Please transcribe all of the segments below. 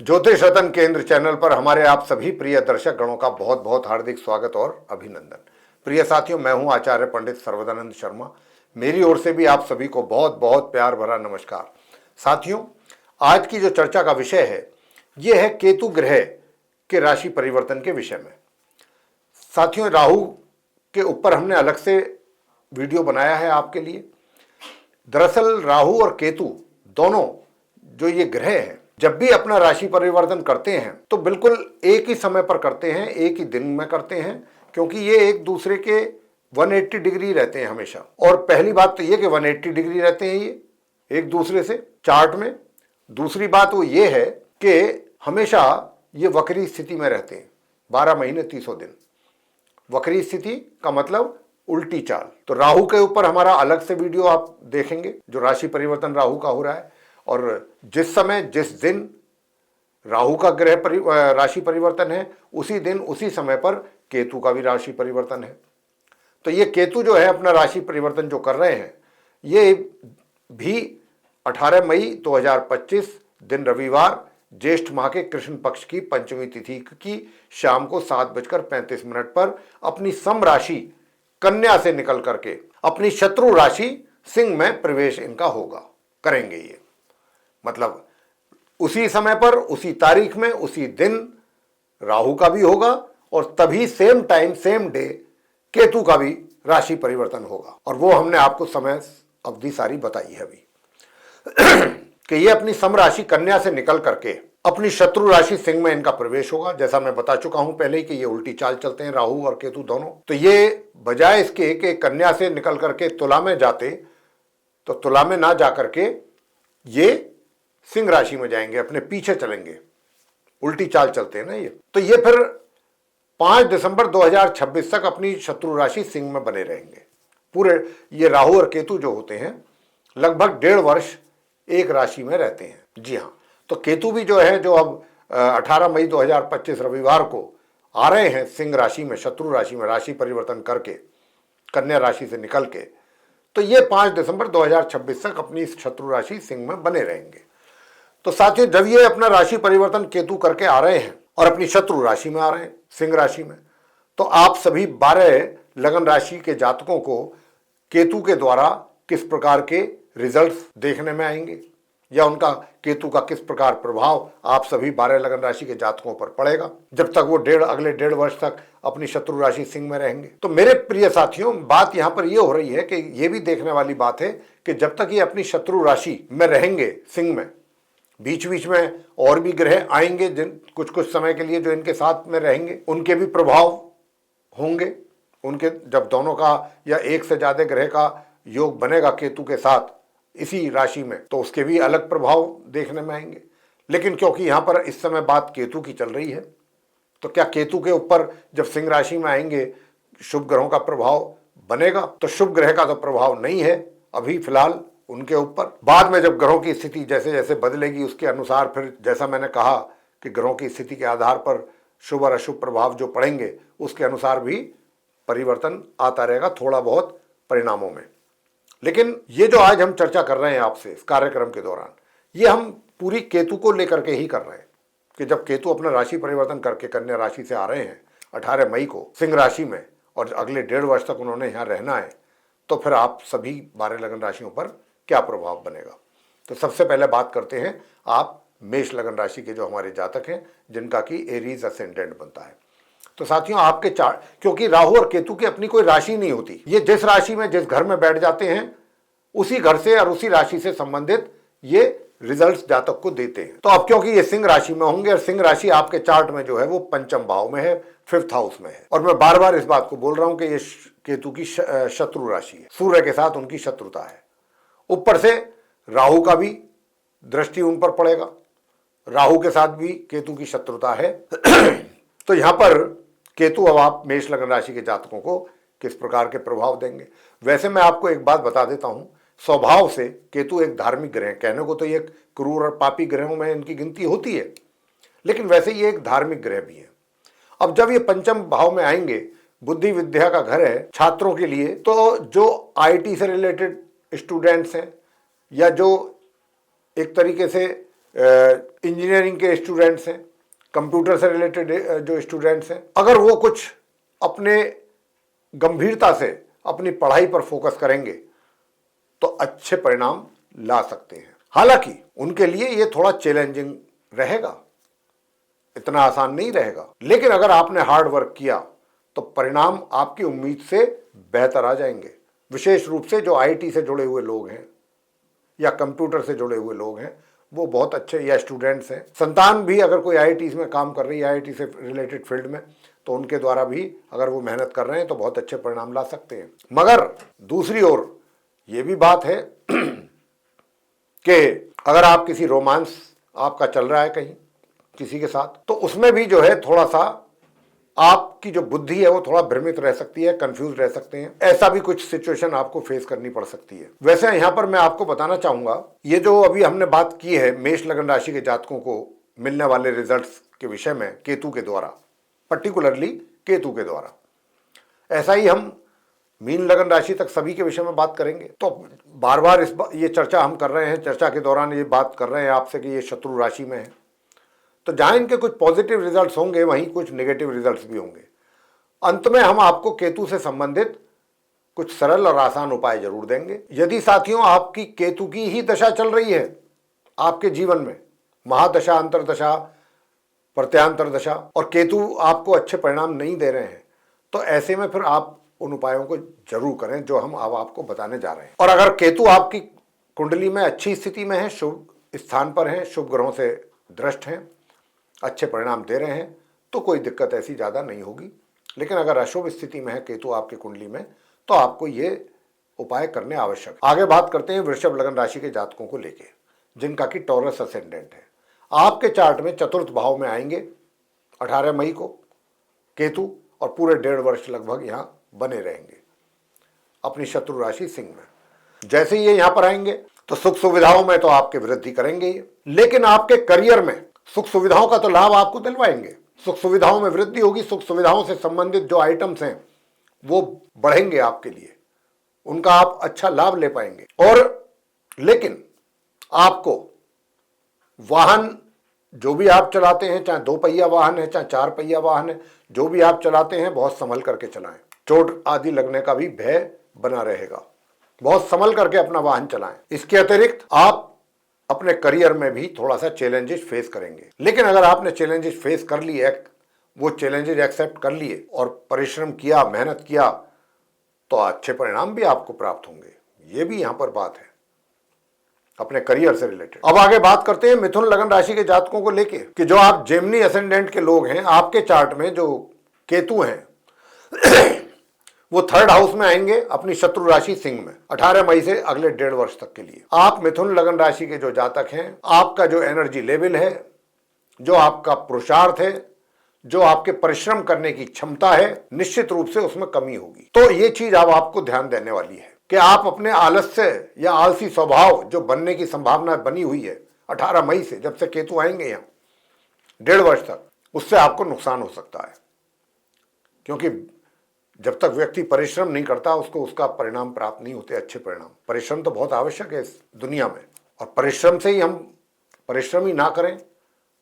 ज्योतिष रतन केंद्र चैनल पर हमारे आप सभी प्रिय दर्शक गणों का बहुत बहुत हार्दिक स्वागत और अभिनंदन। प्रिय साथियों, मैं हूं आचार्य पंडित सर्वदानंद शर्मा। मेरी ओर से भी आप सभी को बहुत बहुत प्यार भरा नमस्कार। साथियों, आज की जो चर्चा का विषय है यह है केतु ग्रह के राशि परिवर्तन के विषय में। साथियों, राहु के ऊपर हमने अलग से वीडियो बनाया है आपके लिए। दरअसल राहु और केतु दोनों जो ये ग्रह हैं, जब भी अपना राशि परिवर्तन करते हैं तो बिल्कुल एक ही समय पर करते हैं, एक ही दिन में करते हैं, क्योंकि ये एक दूसरे के 180 डिग्री रहते हैं हमेशा। और पहली बात तो ये कि 180 डिग्री रहते हैं ये एक दूसरे से चार्ट में। दूसरी बात वो ये है कि हमेशा ये वक्री स्थिति में रहते हैं, 12 महीने 300 दिन। वक्री स्थिति का मतलब उल्टी चाल। तो राहु के ऊपर हमारा अलग से वीडियो आप देखेंगे जो राशि परिवर्तन राहु का हो रहा है, और जिस समय जिस दिन राहु का राशि परिवर्तन है उसी दिन उसी समय पर केतु का भी राशि परिवर्तन है। तो ये केतु जो है अपना राशि परिवर्तन जो कर रहे हैं ये भी 18 मई 2025 दिन रविवार ज्येष्ठ माह के कृष्ण पक्ष की पंचमी तिथि की शाम को 7:35 पर अपनी सम राशि कन्या से निकल करके अपनी शत्रु राशि सिंह में प्रवेश इनका होगा, करेंगे ये। मतलब उसी समय पर उसी तारीख में उसी दिन राहु का भी होगा और तभी same time same day Ketu का भी राशि परिवर्तन होगा। और वो हमने आपको समय अवधि सारी बताई है अभी कि ये अपनी सम राशि कन्या से निकल करके अपनी शत्रु राशि सिंह में इनका प्रवेश होगा। जैसा मैं बता चुका हूं पहले ही कि ये उल्टी चाल चलते हैं राहु और केतु दोनों। तो ये बजाय इसके कि कन्या से निकल करके तुला में जाते, तो तुला में ना जाकर के ये सिंह राशि में जाएंगे, अपने पीछे चलेंगे। उल्टी चाल चलते हैं ना ये। तो ये फिर 5 दिसंबर 2026 तक अपनी शत्रु राशि सिंह में बने रहेंगे। पूरे ये राहु और केतु जो होते हैं लगभग 1.5 वर्ष एक राशि में रहते हैं। जी हाँ, तो केतु भी जो है जो अब 18 मई 2025 रविवार को आ रहे हैं सिंह राशि में, शत्रु राशि में राशि परिवर्तन करके कन्या राशि से निकल के, तो ये 5 दिसंबर 2026 तक अपनी शत्रु राशि सिंह में बने रहेंगे। तो साथियों, जब ये अपना राशि परिवर्तन केतु करके आ रहे हैं और अपनी शत्रु राशि में आ रहे हैं सिंह राशि में, तो आप सभी 12 लगन राशि के जातकों को केतु के द्वारा किस प्रकार के रिजल्ट्स देखने में आएंगे या उनका केतु का किस प्रकार प्रभाव आप सभी 12 लगन राशि के जातकों पर पड़ेगा जब तक वो अगले 1.5 वर्ष तक अपनी शत्रु राशि सिंह में रहेंगे। तो मेरे प्रिय साथियों, बात यहां पर ये हो रही है कि ये भी देखने वाली बात है कि जब तक ये अपनी शत्रु राशि में रहेंगे सिंह में, बीच बीच में और भी ग्रह आएंगे जिन कुछ समय के लिए जो इनके साथ में रहेंगे, उनके भी प्रभाव होंगे। उनके जब दोनों का या एक से ज्यादा ग्रह का योग बनेगा केतु के साथ इसी राशि में, तो उसके भी अलग प्रभाव देखने में आएंगे। लेकिन क्योंकि यहां पर इस समय बात केतु की चल रही है, तो क्या केतु के ऊपर जब सिंह राशि में आएंगे शुभ ग्रहों का प्रभाव बनेगा? तो शुभ ग्रह का तो प्रभाव नहीं है अभी फिलहाल उनके ऊपर। बाद में जब ग्रहों की स्थिति जैसे जैसे बदलेगी उसके अनुसार फिर, जैसा मैंने कहा कि ग्रहों की स्थिति के आधार पर शुभ और अशुभ प्रभाव जो पड़ेंगे उसके अनुसार भी परिवर्तन आता रहेगा थोड़ा बहुत परिणामों में। लेकिन ये जो आज हम चर्चा कर रहे हैं आपसे इस कार्यक्रम के दौरान, ये हम पूरी केतु को लेकर के ही कर रहे हैं कि जब केतु अपना राशि परिवर्तन करके कन्या राशि से आ रहे हैं 18 मई को सिंह राशि में और अगले 1.5 वर्ष तक उन्होंने यहाँ रहना है, तो फिर आप सभी 12 लगन राशियों पर क्या प्रभाव बनेगा। तो सबसे पहले बात करते हैं आप मेष लगन राशि के जो हमारे जातक हैं जिनका कि एरीज असेंडेंट बनता है। तो साथियों, आपके चार्ट, क्योंकि राहु और केतु की अपनी कोई राशि नहीं होती, ये जिस राशि में जिस घर में बैठ जाते हैं उसी घर से और उसी राशि से संबंधित ये रिजल्ट्स जातक को देते हैं। तो अब क्योंकि ये सिंह राशि में होंगे और सिंह राशि आपके चार्ट में जो है वो पंचम भाव में है, 5th हाउस में है। और मैं बार बार इस बात को बोल रहा हूं कि ये केतु की शत्रु राशि है, सूर्य के साथ उनकी शत्रुता है। ऊपर से राहु का भी दृष्टि उन पर पड़ेगा, राहु के साथ भी केतु की शत्रुता है। तो यहां पर केतु अब आप मेष लगन राशि के जातकों को किस प्रकार के प्रभाव देंगे। वैसे मैं आपको एक बात बता देता हूं, स्वभाव से केतु एक धार्मिक ग्रह, कहने को तो ये क्रूर और पापी ग्रहों में इनकी गिनती होती है, लेकिन वैसे ये एक धार्मिक ग्रह भी है। अब जब ये पंचम भाव में आएंगे, बुद्धि विद्या का घर है छात्रों के लिए, तो जो आईटी से रिलेटेड स्टूडेंट्स हैं या जो एक तरीके से इंजीनियरिंग के स्टूडेंट्स हैं, कंप्यूटर से रिलेटेड जो स्टूडेंट्स हैं, अगर वो कुछ अपने गंभीरता से अपनी पढ़ाई पर फोकस करेंगे तो अच्छे परिणाम ला सकते हैं। हालांकि उनके लिए ये थोड़ा चैलेंजिंग रहेगा, इतना आसान नहीं रहेगा, लेकिन अगर आपने हार्ड वर्क किया तो परिणाम आपकी उम्मीद से बेहतर आ जाएंगे। विशेष रूप से जो आईटी से जुड़े हुए लोग हैं या कंप्यूटर से जुड़े हुए लोग हैं वो बहुत अच्छे, या स्टूडेंट्स हैं, संतान भी अगर कोई आईटी में काम कर रही है, आईटी से रिलेटेड फील्ड में, तो उनके द्वारा भी अगर वो मेहनत कर रहे हैं तो बहुत अच्छे परिणाम ला सकते हैं। मगर दूसरी ओर ये भी बात है कि अगर आप किसी रोमांस आपका चल रहा है कहीं किसी के साथ, तो उसमें भी जो है थोड़ा सा आपकी जो बुद्धि है वो थोड़ा भ्रमित रह सकती है, कंफ्यूज रह सकते हैं। ऐसा भी कुछ सिचुएशन आपको फेस करनी पड़ सकती है। वैसे यहां पर मैं आपको बताना चाहूंगा, ये जो अभी हमने बात की है मेष लगन राशि के जातकों को मिलने वाले रिजल्ट्स के विषय में केतु के द्वारा, पर्टिकुलरली केतु के द्वारा, ऐसा ही हम मीन लगन राशि तक सभी के विषय में बात करेंगे। तो बार बार ये चर्चा हम कर रहे हैं, चर्चा के दौरान ये बात कर रहे हैं आपसे कि ये शत्रु राशि में है, तो जहां इनके कुछ पॉजिटिव रिजल्ट्स होंगे वहीं कुछ नेगेटिव रिजल्ट्स भी होंगे। अंत में हम आपको केतु से संबंधित कुछ सरल और आसान उपाय जरूर देंगे। यदि साथियों आपकी केतु की ही दशा चल रही है आपके जीवन में, महादशा, अंतरदशा, प्रत्यांतर दशा, और केतु आपको अच्छे परिणाम नहीं दे रहे हैं, तो ऐसे में फिर आप उन उपायों को जरूर करें जो हम अब आपको बताने जा रहे हैं। और अगर केतु आपकी कुंडली में अच्छी स्थिति में है, शुभ स्थान पर है, शुभ ग्रहों से दृष्ट हैं, अच्छे परिणाम दे रहे हैं, तो कोई दिक्कत ऐसी ज़्यादा नहीं होगी। लेकिन अगर अशुभ स्थिति में है केतु आपकी कुंडली में, तो आपको ये उपाय करने आवश्यक। आगे बात करते हैं वृषभ लगन राशि के जातकों को लेके, जिनका कि टॉरस असेंडेंट है। आपके चार्ट में चतुर्थ भाव में आएंगे 18 मई को केतु, और पूरे 1.5 वर्ष लगभग यहाँ बने रहेंगे अपनी शत्रु राशि सिंह में। जैसे ही ये यहाँ पर आएंगे तो सुख सुविधाओं में तो आपके वृद्धि करेंगे ही, लेकिन आपके करियर में सुख सुविधाओं का तो लाभ आपको दिलवाएंगे। सुख सुविधाओं में वृद्धि होगी, सुख सुविधाओं से संबंधित जो आइटम्स हैं वो बढ़ेंगे आपके लिए, उनका आप अच्छा लाभ ले पाएंगे। और लेकिन आपको वाहन जो भी आप चलाते हैं, चाहे 2 पहिया वाहन है, चाहे 4 पहिया वाहन है, जो भी आप चलाते हैं बहुत संभल करके चलाएं। चोट आदि लगने का भी भय बना रहेगा, बहुत संभल करके अपना वाहन चलाएं। इसके अतिरिक्त आप अपने करियर में भी थोड़ा सा चैलेंजेस फेस करेंगे, लेकिन अगर आपने चैलेंजेस फेस कर लिए, वो चैलेंजेस एक्सेप्ट कर लिए और परिश्रम किया, मेहनत किया, तो अच्छे परिणाम भी आपको प्राप्त होंगे। ये भी यहां पर बात है अपने करियर से रिलेटेड। अब आगे बात करते हैं मिथुन लगन राशि के जातकों को लेके, कि जो आप जेमिनी असेंडेंट के लोग हैं, आपके चार्ट में जो केतु हैं वो 3rd हाउस में आएंगे अपनी शत्रु राशि सिंह में 18 मई से अगले 1.5 वर्ष तक के लिए। आप मिथुन लगन राशि के जो जातक हैं, आपका जो एनर्जी लेवल है, जो आपका पुरुषार्थ है, जो आपके परिश्रम करने की क्षमता है, निश्चित रूप से उसमें कमी होगी। तो ये चीज अब आपको ध्यान देने वाली है कि आप अपने आलस्य या आलसी स्वभाव जो बनने की संभावना बनी हुई है 18 मई से, जब से केतु आएंगे यहाँ 1.5 वर्ष तक, उससे आपको नुकसान हो सकता है। क्योंकि जब तक व्यक्ति परिश्रम नहीं करता उसको उसका परिणाम प्राप्त नहीं होते, अच्छे परिणाम। परिश्रम तो बहुत आवश्यक है इस दुनिया में, और परिश्रम से ही हम परिश्रम ही ना करें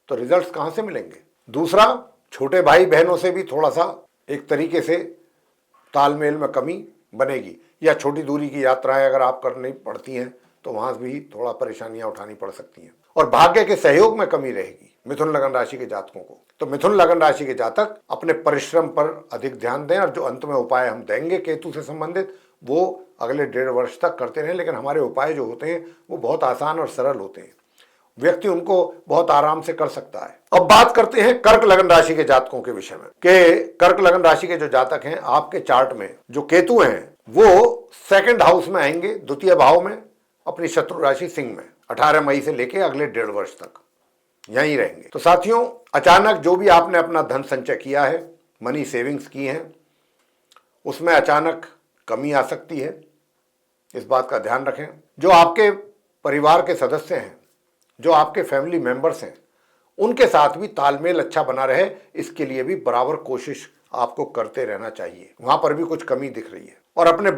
तो रिजल्ट्स कहाँ से मिलेंगे। दूसरा, छोटे भाई बहनों से भी थोड़ा सा एक तरीके से तालमेल में कमी बनेगी, या छोटी दूरी की यात्राएं अगर आप करनी पड़ती हैं तो वहां भी थोड़ा परेशानियां उठानी पड़ सकती हैं। और भाग्य के सहयोग में कमी रहेगी मिथुन लगन राशि के जातकों को। तो मिथुन लगन राशि के जातक अपने परिश्रम पर अधिक ध्यान दें, और जो अंत में उपाय हम देंगे केतु से संबंधित वो अगले 1.5 वर्ष तक करते रहें। लेकिन हमारे उपाय जो होते हैं वो बहुत आसान और सरल होते हैं, व्यक्ति उनको बहुत आराम से कर सकता है। अब बात करते हैं कर्क लगन राशि के जातकों के विषय में, कि कर्क लगन राशि के जो जातक हैं, आपके चार्ट में जो केतु हैं वो 2nd हाउस में आएंगे, द्वितीय भाव में, अपनी शत्रु राशि सिंह में 18 मई से लेके अगले 1.5 वर्ष तक यहीं रहेंगे। तो साथियों, अचानक जो भी आपने अपना धन संचय किया है, मनी सेविंग्स की हैं, उसमें अचानक कमी आ सकती है, इस बात का ध्यान रखें। जो आपके परिवार के सदस्य हैं, जो आपके फैमिली मेंबर्स हैं, उनके साथ भी तालमेल अच्छा बना रहे, इसके लिए भी बराबर कोशिश आपको करते रहना चाहिए। वहां पर भी कुछ कमी दिख रही है। और अपने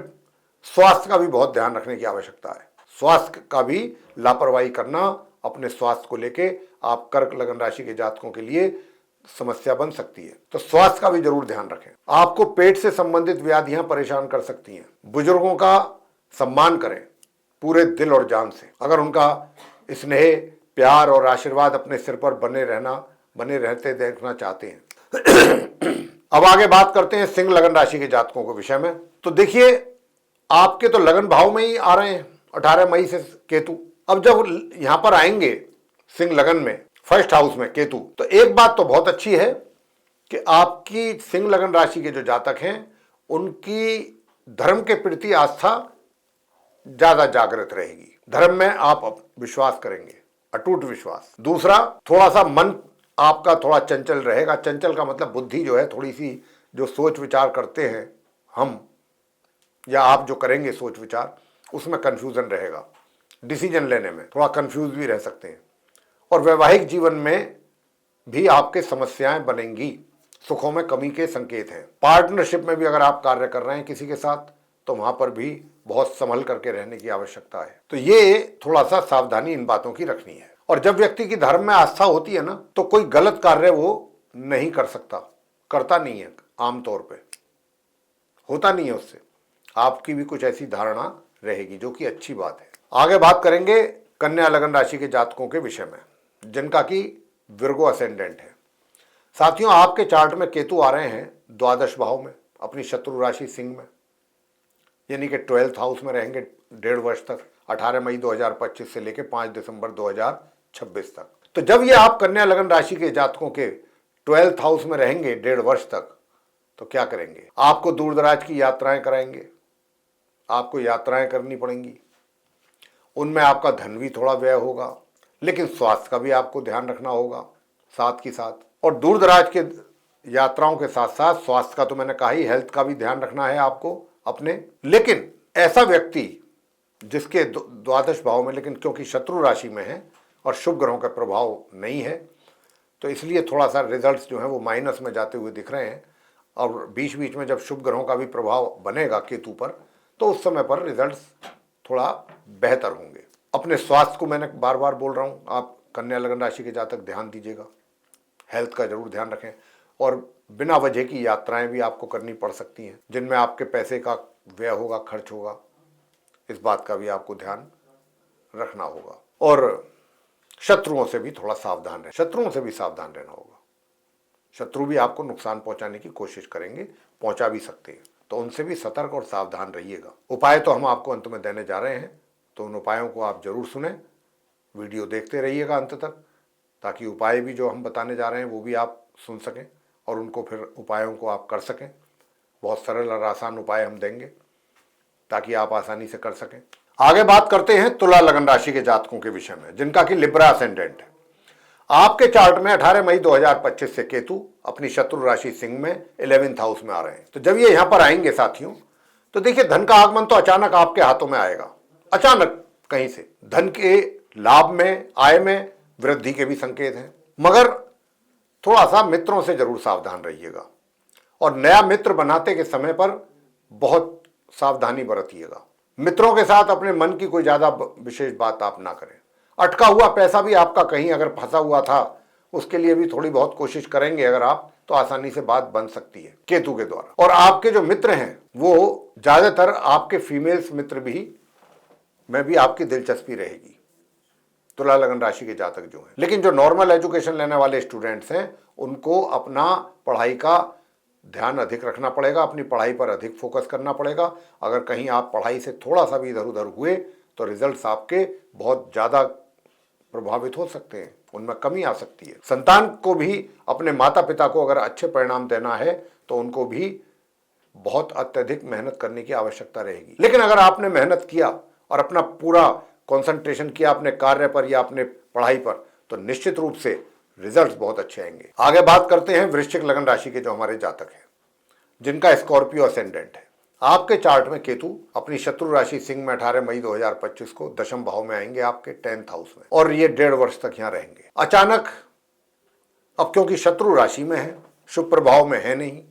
स्वास्थ्य का भी बहुत ध्यान रखने की आवश्यकता है। स्वास्थ्य का भी लापरवाही करना अपने स्वास्थ्य को लेके आप कर्क लगन राशि के जातकों के लिए समस्या बन सकती है। तो स्वास्थ्य का भी जरूर ध्यान रखें। आपको पेट से संबंधित व्याधियां परेशान कर सकती हैं। बुजुर्गों का सम्मान करें पूरे दिल और जान से। अगर उनका स्नेह, प्यार और आशीर्वाद अपने सिर पर बने रहते देखना चाहते हैं। अब आगे बात करते हैं सिंह लगन राशि के जातकों के विषय में। तो देखिए, आपके तो लगन भाव में ही आ रहे हैं 18 मई से केतु। अब जब यहां पर आएंगे सिंह लगन में, फर्स्ट हाउस में केतु, तो एक बात तो बहुत अच्छी है कि आपकी सिंह लगन राशि के जो जातक हैं उनकी धर्म के प्रति आस्था ज्यादा जागृत रहेगी। धर्म में आप विश्वास करेंगे, अटूट विश्वास। दूसरा, थोड़ा सा मन आपका थोड़ा चंचल रहेगा। चंचल का मतलब बुद्धि जो है थोड़ी सी, जो सोच विचार करते हैं हम या आप जो करेंगे सोच विचार, उसमें कंफ्यूजन रहेगा। डिसीजन लेने में थोड़ा कंफ्यूज भी रह सकते हैं। और वैवाहिक जीवन में भी आपके समस्याएं बनेंगी, सुखों में कमी के संकेत हैं। पार्टनरशिप में भी अगर आप कार्य कर रहे हैं किसी के साथ, तो वहां पर भी बहुत संभल करके रहने की आवश्यकता है। तो ये थोड़ा सा सावधानी इन बातों की रखनी है। और जब व्यक्ति की धर्म में आस्था होती है ना, तो कोई गलत कार्य वो नहीं कर सकता, करता नहीं है, आमतौर पे होता नहीं है उससे। आपकी भी कुछ ऐसी धारणा रहेगी, जो कि अच्छी बात है। आगे बात करेंगे कन्या लगन राशि के जातकों के विषय में, जिनका कि विर्गो असेंडेंट है। साथियों, आपके चार्ट में केतु आ रहे हैं द्वादश भाव में, अपनी शत्रु राशि सिंह में, यानी कि 12th हाउस में रहेंगे 1.5 वर्ष तक, 18 मई 2025 से लेकर 5 दिसंबर 2026 तक। तो जब ये आप कन्या लगन राशि के जातकों के 12th हाउस में रहेंगे 1.5 वर्ष तक, तो क्या करेंगे? आपको दूर दराज की यात्राएं कराएंगे, आपको यात्राएं करनी पड़ेंगी। उनमें आपका धन भी थोड़ा व्यय होगा, लेकिन स्वास्थ्य का भी आपको ध्यान रखना होगा साथ ही साथ। और दूर दराज के यात्राओं के साथ साथ स्वास्थ्य का तो मैंने कहा ही, हेल्थ का भी ध्यान रखना है आपको अपने। लेकिन ऐसा व्यक्ति जिसके द्वादश भाव में, लेकिन क्योंकि शत्रु राशि में है और शुभ ग्रहों का प्रभाव नहीं है, तो इसलिए थोड़ा सा रिजल्ट्स जो हैं वो माइनस में जाते हुए दिख रहे हैं। और बीच बीच में जब शुभ ग्रहों का भी प्रभाव बनेगा केतु पर, तो उस समय पर रिजल्ट्स थोड़ा बेहतर होंगे। अपने स्वास्थ्य को मैंने बार बार बोल रहा हूँ, आप कन्या लगन राशि के जातक ध्यान दीजिएगा, हेल्थ का जरूर ध्यान रखें। और बिना वजह की यात्राएं भी आपको करनी पड़ सकती हैं, जिनमें आपके पैसे का व्यय होगा, खर्च होगा। इस बात का भी आपको ध्यान रखना होगा। और शत्रुओं से भी थोड़ा सावधान रहें, शत्रुओं से भी सावधान रहना होगा। शत्रु भी आपको नुकसान पहुंचाने की कोशिश करेंगे, पहुंचा भी सकते हैं, तो उनसे भी सतर्क और सावधान रहिएगा। उपाय तो हम आपको अंत में देने जा रहे हैं, तो उन उपायों को आप जरूर सुने, वीडियो देखते रहिएगा अंत तक, ताकि उपाय भी जो हम बताने जा रहे हैं वो भी आप सुन सकें और उनको फिर उपायों को आप कर सकें। बहुत सरल और आसान उपाय हम देंगे ताकि आप आसानी से कर सकें। आगे बात करते हैं तुला लगन राशि के जातकों के विषय में, जिनका कि लिब्रा असेंडेंट है। आपके चार्ट में 18 मई 2025 से केतु अपनी शत्रु राशि सिंह में 11th हाउस में आ रहे हैं। तो जब ये यहां पर आएंगे साथियों, तो देखिए, धन का आगमन तो अचानक आपके हाथों में आएगा, अचानक कहीं से धन के लाभ में, आय में वृद्धि के भी संकेत हैं। मगर थोड़ा सा मित्रों से जरूर सावधान रहिएगा और नया मित्र बनाते के समय पर बहुत सावधानी बरतिएगा। मित्रों के साथ अपने मन की कोई ज्यादा विशेष बात आप ना करें। अटका हुआ पैसा भी आपका कहीं अगर फंसा हुआ था, उसके लिए भी थोड़ी बहुत कोशिश करेंगे अगर आप, तो आसानी से बात बन सकती है केतु के द्वारा। और आपके जो मित्र हैं वो ज्यादातर आपके फीमेल्स मित्र भी में भी आपकी दिलचस्पी रहेगी, तुला लगन राशि के जातक जो हैं। लेकिन जो नॉर्मल एजुकेशन लेने वाले स्टूडेंट्स हैं, उनको अपना पढ़ाई का ध्यान अधिक रखना पड़ेगा, अपनी पढ़ाई पर अधिक फोकस करना पड़ेगा। अगर कहीं आप पढ़ाई से थोड़ा सा भी इधर उधर हुए, तो रिजल्ट्स आपके बहुत ज़्यादा प्रभावित हो सकते हैं, उनमें कमी आ सकती है। संतान को भी, अपने माता पिता को अगर अच्छे परिणाम देना है, तो उनको भी बहुत अत्यधिक मेहनत करने की आवश्यकता रहेगी। लेकिन अगर आपने मेहनत किया और अपना पूरा कंसंट्रेशन किया अपने कार्य पर या अपने पढ़ाई पर, तो निश्चित रूप से रिजल्ट्स बहुत अच्छे आएंगे। आगे बात करते हैं वृश्चिक लगन राशि के जो हमारे जातक हैं, जिनका स्कॉर्पियो असेंडेंट है। आपके चार्ट में केतु अपनी शत्रु राशि सिंह में 18 मई 2025 को दशम भाव में आएंगे, आपके 10th हाउस में, और ये 1.5 वर्ष तक यहां रहेंगे। अचानक, अब क्योंकि शत्रु राशि में है, शुभ प्रभाव में है नहीं,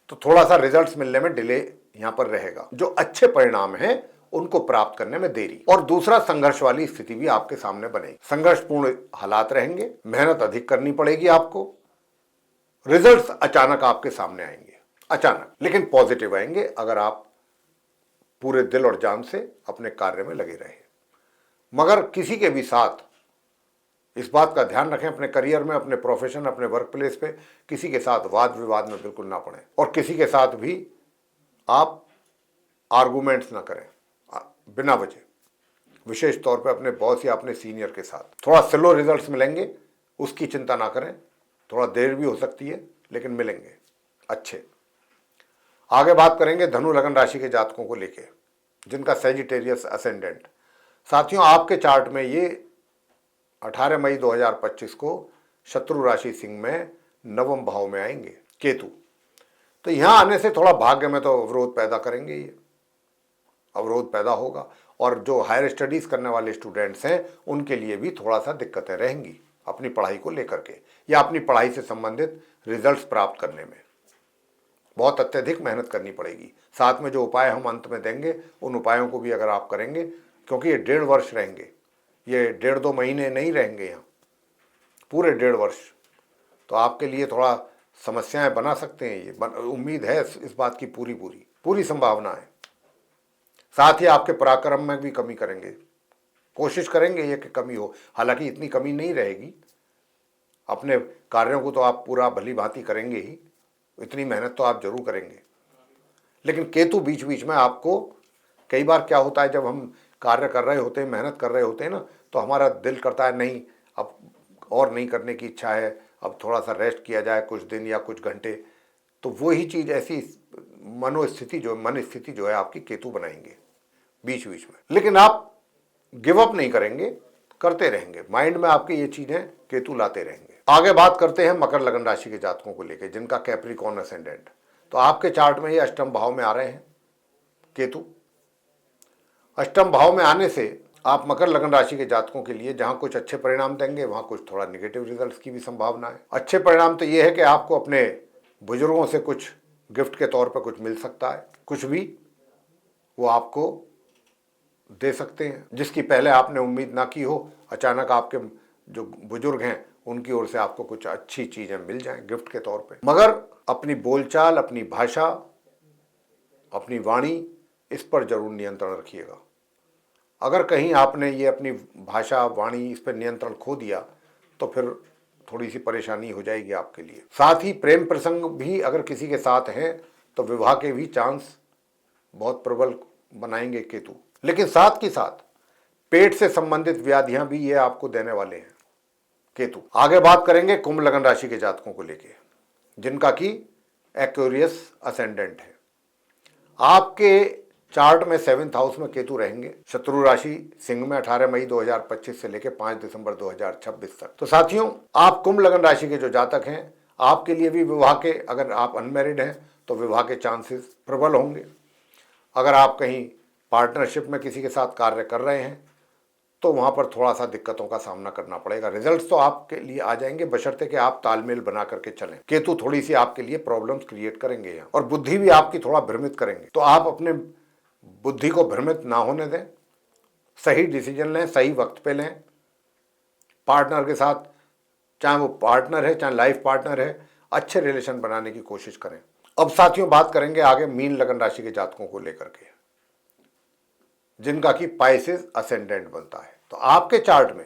तो थोड़ा सा रिजल्ट्स मिलने में डिले यहां पर रहेगा। जो अच्छे परिणाम हैं उनको प्राप्त करने में देरी। और दूसरा, संघर्ष वाली स्थिति भी आपके सामने बनेगी। संघर्षपूर्ण हालात रहेंगे, मेहनत अधिक करनी पड़ेगी आपको, रिजल्ट्स अचानक आपके सामने आएंगे, अचानक, लेकिन पॉजिटिव आएंगे अगर आप पूरे दिल और जान से अपने कार्य में लगे रहे। मगर किसी के भी साथ इस बात का ध्यान रखें, अपने करियर में, अपने प्रोफेशन, अपने वर्क प्लेस पे किसी के साथ वाद विवाद में बिल्कुल ना पड़े, और किसी के साथ भी आप आर्गूमेंट्स ना करें बिना वजह, विशेष तौर पे अपने बॉस या अपने सीनियर के साथ। थोड़ा स्लो रिजल्ट्स मिलेंगे, उसकी चिंता ना करें, थोड़ा देर भी हो सकती है लेकिन मिलेंगे अच्छे। आगे बात करेंगे धनु लगन राशि के जातकों को लेके, जिनका सैजिटेरियस असेंडेंट। साथियों, आपके चार्ट में ये 18 मई 2025 को शत्रु राशि सिंह में नवम भाव में आएंगे केतु। तो यहां आने से थोड़ा भाग्य में तो अवरोध पैदा करेंगे, ये अवरोध पैदा होगा, और जो हायर स्टडीज करने वाले स्टूडेंट्स हैं उनके लिए भी थोड़ा सा दिक्कतें रहेंगी अपनी पढ़ाई को लेकर के, या अपनी पढ़ाई से संबंधित रिजल्ट्स प्राप्त करने में बहुत अत्यधिक मेहनत करनी पड़ेगी। साथ में जो उपाय हम अंत में देंगे उन उपायों को भी अगर आप करेंगे, क्योंकि ये 1.5 वर्ष रहेंगे, ये 1.5-2 महीने नहीं रहेंगे, यहाँ पूरे 1.5 वर्ष, तो आपके लिए थोड़ा समस्याएं बना सकते हैं ये। उम्मीद है इस बात की पूरी संभावना है। साथ ही आपके पराक्रम में भी कमी करेंगे, कोशिश करेंगे ये कि कमी हो, हालांकि इतनी कमी नहीं रहेगी, अपने कार्यों को तो आप पूरा भली भांति करेंगे ही, इतनी मेहनत तो आप जरूर करेंगे। लेकिन केतु बीच बीच में आपको, कई बार क्या होता है, जब हम कार्य कर रहे होते हैं, मेहनत कर रहे होते हैं ना, तो हमारा दिल करता है नहीं, अब और नहीं करने की इच्छा है, अब थोड़ा सा रेस्ट किया जाए कुछ दिन या कुछ घंटे। तो वही चीज़, ऐसी मन स्थिति जो है आपकी केतु बनाएंगे बीच बीच में। लेकिन आप गिव अप नहीं करेंगे, करते रहेंगे, माइंड में आपके ये चीज़ें केतु लाते रहेंगे। आगे बात करते हैं मकर लगन राशि के जातकों को लेकर, जिनका कैप्रिकॉर्न असेंडेंट। तो आपके चार्ट में ये अष्टम भाव में आ रहे हैं केतु। अष्टम भाव में आने से आप मकर लगन राशि के जातकों के लिए जहां कुछ अच्छे परिणाम देंगे, वहां कुछ थोड़ा नेगेटिव रिजल्ट्स की भी संभावना है। अच्छे परिणाम तो ये है कि आपको अपने बुजुर्गों से कुछ गिफ्ट के तौर पर कुछ मिल सकता है, कुछ भी वो आपको दे सकते हैं जिसकी पहले आपने उम्मीद ना की हो। अचानक आपके जो बुजुर्ग हैं उनकी ओर से आपको कुछ अच्छी चीजें मिल जाएं गिफ्ट के तौर पे। मगर अपनी बोलचाल, अपनी भाषा, अपनी वाणी, इस पर जरूर नियंत्रण रखिएगा। अगर कहीं आपने ये अपनी भाषा, वाणी, इस पर नियंत्रण खो दिया तो फिर थोड़ी सी परेशानी हो जाएगी आपके लिए। साथ ही प्रेम प्रसंग भी अगर किसी के साथ हैं तो विवाह के भी चांस बहुत प्रबल बनाएंगे केतु। लेकिन साथ ही साथ पेट से संबंधित व्याधियां भी ये आपको देने वाले हैं केतु। आगे बात करेंगे कुंभ लगन राशि के जातकों को लेके, जिनका कि एक्वेरियस असेंडेंट है। आपके चार्ट में 7th हाउस में केतु रहेंगे, शत्रु राशि सिंह में 18 मई 2025 से लेकर 5 दिसंबर 2026 तक। तो साथियों, आप कुंभ लगन राशि के जो जातक हैं, आपके लिए भी विवाह के, अगर आप अनमैरिड हैं तो विवाह के चांसेस प्रबल होंगे। अगर आप कहीं पार्टनरशिप में किसी के साथ कार्य कर रहे हैं तो वहां पर थोड़ा सा दिक्कतों का सामना करना पड़ेगा। रिजल्ट्स तो आपके लिए आ जाएंगे, बशर्ते कि आप तालमेल बना करके चलें। केतु थोड़ी सी आपके लिए प्रॉब्लम्स क्रिएट करेंगे यहाँ, और बुद्धि भी आपकी थोड़ा भ्रमित करेंगे। तो आप अपने बुद्धि को भ्रमित ना होने दें, सही डिसीजन लें, सही वक्त पे लें। पार्टनर के साथ, चाहे वो पार्टनर है चाहे लाइफ पार्टनर है, अच्छे रिलेशन बनाने की कोशिश करें। अब साथियों, बात करेंगे आगे मीन लगन राशि के जातकों को लेकर के, जिनका कि पाइसेस असेंडेंट बनता है। तो आपके चार्ट में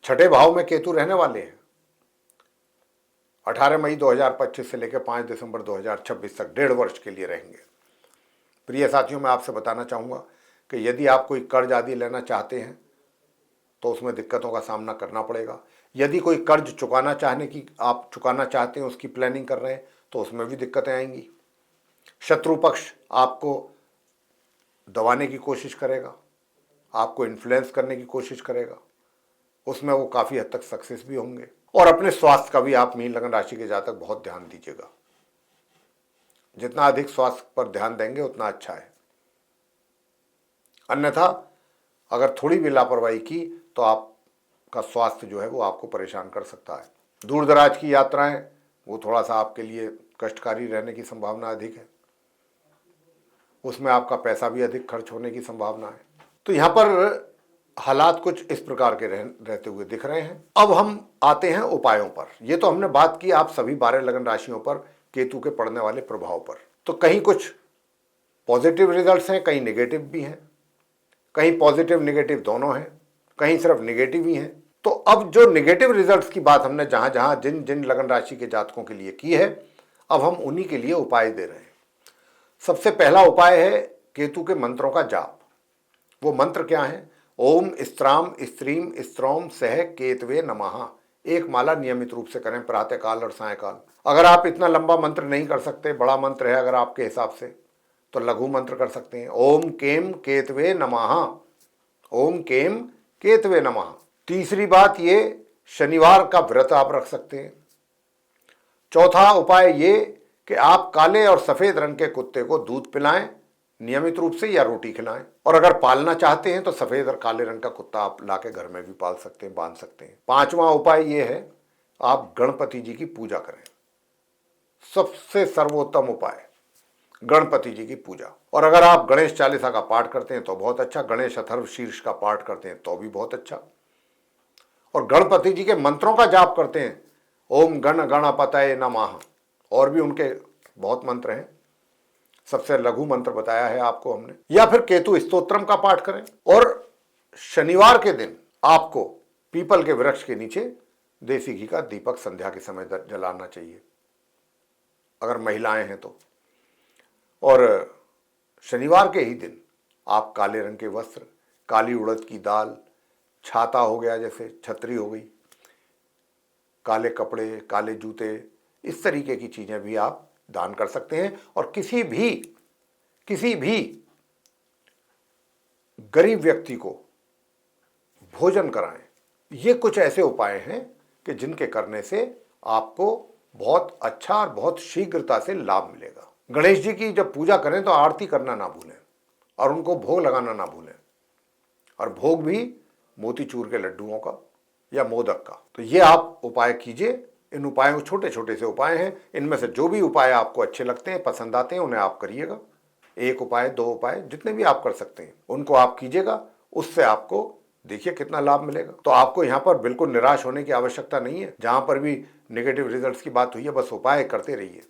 6ठे भाव में केतु रहने वाले हैं 18 मई 2025 से लेकर 5 दिसंबर 2026 तक, 1.5 वर्ष के लिए रहेंगे। प्रिय साथियों, मैं आपसे बताना चाहूँगा कि यदि आप कोई कर्ज आदि लेना चाहते हैं तो उसमें दिक्कतों का सामना करना पड़ेगा। यदि कोई कर्ज आप चुकाना चाहते हैं, उसकी प्लानिंग कर रहे हैं, तो उसमें भी दिक्कतें आएंगी। शत्रु पक्ष आपको दबाने की कोशिश करेगा, आपको इन्फ्लुएंस करने की कोशिश करेगा, उसमें वो काफ़ी हद तक सक्सेस भी होंगे। और अपने स्वास्थ्य का भी आप मीन लगन राशि के जातक बहुत ध्यान दीजिएगा। जितना अधिक स्वास्थ्य पर ध्यान देंगे उतना अच्छा है, अन्यथा अगर थोड़ी भी लापरवाही की तो आपका स्वास्थ्य जो है वो आपको परेशान कर सकता है। दूर दराज की यात्राएं वो थोड़ा सा आपके लिए कष्टकारी रहने की संभावना अधिक है। उसमें आपका पैसा भी अधिक खर्च होने की संभावना है। तो यहाँ पर हालात कुछ इस प्रकार के रहते हुए दिख रहे हैं। अब हम आते हैं उपायों पर। ये तो हमने बात की आप सभी 12 लगन राशियों पर केतु के पड़ने वाले प्रभाव पर। तो कहीं कुछ पॉजिटिव रिजल्ट्स हैं, कहीं नेगेटिव भी हैं, कहीं पॉजिटिव नेगेटिव दोनों हैं, कहीं सिर्फ नेगेटिव ही हैं। तो अब जो नेगेटिव रिजल्ट्स की बात हमने जहां जहां जिन जिन लगन राशि के जातकों के लिए की है, अब हम उन्हीं के लिए उपाय दे रहे हैं। सबसे पहला उपाय है केतु के मंत्रों का जाप। वो मंत्र क्या है? ओम स्त्राम स्त्रीम स्त्रौम सह केतवे नमः। एक माला नियमित रूप से करें, प्रातःकाल और सायकाल। अगर आप इतना लंबा मंत्र नहीं कर सकते, बड़ा मंत्र है अगर आपके हिसाब से, तो लघु मंत्र कर सकते हैं। ओम केम केतवे नमः, ओम केम केतवे नमः। तीसरी बात ये, शनिवार का व्रत आप रख सकते हैं। चौथा उपाय ये कि आप काले और सफेद रंग के कुत्ते को दूध पिलाएं नियमित रूप से, या रोटी खिलाएं। और अगर पालना चाहते हैं तो सफेद और काले रंग का कुत्ता आप लाके घर में भी पाल सकते हैं, बांध सकते हैं। पांचवा उपाय ये है, आप गणपति जी की पूजा करें। सबसे सर्वोत्तम उपाय गणपति जी की पूजा। और अगर आप गणेश चालीसा का पाठ करते हैं तो बहुत अच्छा, गणेश अथर्व शीर्ष का पाठ करते हैं तो भी बहुत अच्छा, और गणपति जी के मंत्रों का जाप करते हैं, ओम गण गणपतये नमः, और भी उनके बहुत मंत्र हैं, सबसे लघु मंत्र बताया है आपको हमने। या फिर केतु स्तोत्रम का पाठ करें। और शनिवार के दिन आपको पीपल के वृक्ष के नीचे देसी घी का दीपक संध्या के समय जलाना चाहिए, अगर महिलाएं हैं तो। और शनिवार के ही दिन आप काले रंग के वस्त्र, काली उड़द की दाल, छाता हो गया जैसे छतरी हो गई, काले कपड़े, काले जूते, इस तरीके की चीजें भी आप दान कर सकते हैं। और किसी भी गरीब व्यक्ति को भोजन कराएं। ये कुछ ऐसे उपाय हैं कि जिनके करने से आपको बहुत अच्छा और बहुत शीघ्रता से लाभ मिलेगा। गणेश जी की जब पूजा करें तो आरती करना ना भूलें और उनको भोग लगाना ना भूलें, और भोग भी मोतीचूर के लड्डुओं का या मोदक का। तो ये आप उपाय कीजिए। इन उपायों, छोटे छोटे से उपाय हैं, इनमें से जो भी उपाय आपको अच्छे लगते हैं, पसंद आते हैं, उन्हें आप करिएगा। एक उपाय, दो उपाय, जितने भी आप कर सकते हैं उनको आप कीजिएगा। उससे आपको देखिए कितना लाभ मिलेगा। तो आपको यहाँ पर बिल्कुल निराश होने की आवश्यकता नहीं है। जहाँ पर भी नेगेटिव रिजल्ट्स की बात हुई है, बस उपाय करते रहिए।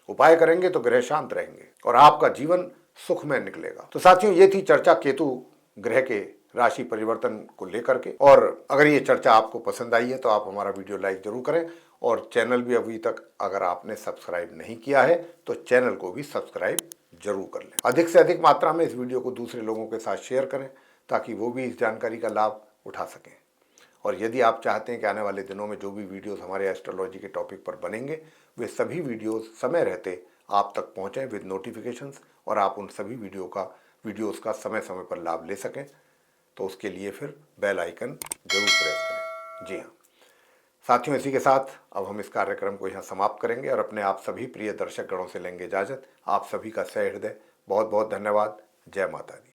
उपाय करेंगे तो ग्रह शांत रहेंगे और आपका जीवन सुख में निकलेगा। तो साथियों, ये थी चर्चा केतु ग्रह के राशि परिवर्तन को लेकर के। और अगर ये चर्चा आपको पसंद आई है तो आप हमारा वीडियो लाइक जरूर करें, और चैनल भी अभी तक अगर आपने सब्सक्राइब नहीं किया है तो चैनल को भी सब्सक्राइब जरूर कर लें। अधिक से अधिक मात्रा में इस वीडियो को दूसरे लोगों के साथ शेयर करें ताकि वो भी इस जानकारी का लाभ उठा सकें। और यदि आप चाहते हैं कि आने वाले दिनों में जो भी वीडियोस हमारे एस्ट्रोलॉजी के टॉपिक पर बनेंगे, वे सभी वीडियोस समय रहते आप तक पहुंचें विद नोटिफिकेशंस, और आप उन सभी वीडियोस का समय समय पर लाभ ले सकें, तो उसके लिए फिर बेल आइकन जरूर प्रेस करें। जी हाँ साथियों, इसी के साथ अब हम इस कार्यक्रम को यहाँ समाप्त करेंगे और अपने आप सभी प्रिय दर्शक गणों से लेंगे इजाजत। आप सभी का सहृदय बहुत बहुत धन्यवाद। जय माता दी।